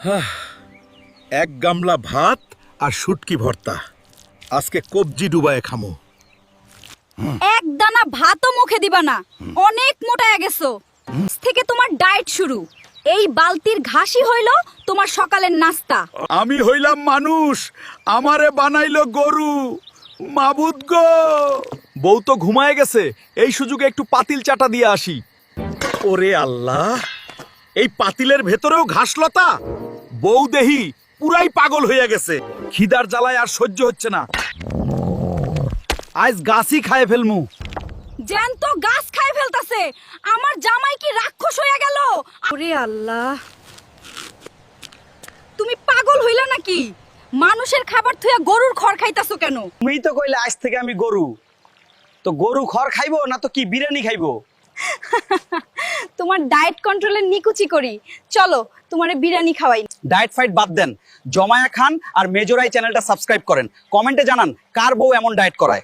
এক গামলা ভাত আর শুটকি ভর্তা, আজকে কবজি ডুবায় খামো। এক দানা ভাতও মুখে দিবা না, অনেক মোটায় গেছো। আজ থেকে তোমার ডায়েট শুরু। এই বালতির ঘাসই হইল তোমার সকালের নাস্তা। আমি হইলাম মানুষ, আমারে বানাইলো গরু। মাবুদ গো, বউ তো ঘুমায় গেছে, এই সুযোগে একটু পাতিল চাটা দিয়ে আসি। ওরে আল্লাহ, এই পাতিলের ভেতরেও ঘাসলতা। বউ দেহি পুরাই পাগল হইয়া গেছে। খিদার জ্বালায় আর সহ্য হচ্ছে না, আজ গাছই খায় ফেলমু। জ্যান্ত গাছ খাই ফেলতাছে। আমার জামাই কি রাক্ষস হইয়া গেল? ওরে আল্লাহ, তুমি পাগল হইলা নাকি? মানুষের খাবার থুয়া গরুর খড় খাইতাছো কেন? তুমিই তো কইলে আজ থেকে আমি গরু, তো গরু খড় খাইবো না তো কি বিরিয়ানি খাইবো? তোমার ডায়েট কন্ট্রোলের নিকুচি করি, চলো তোমারে বিরিয়ানি খাওয়াই। ডায়েট ফাইট বাদ দেন, জমায়া খান আর মেজরাই চ্যানেলটা সাবস্ক্রাইব করেন। কমেন্টে জানান কার বউ এমন ডায়েট করায়।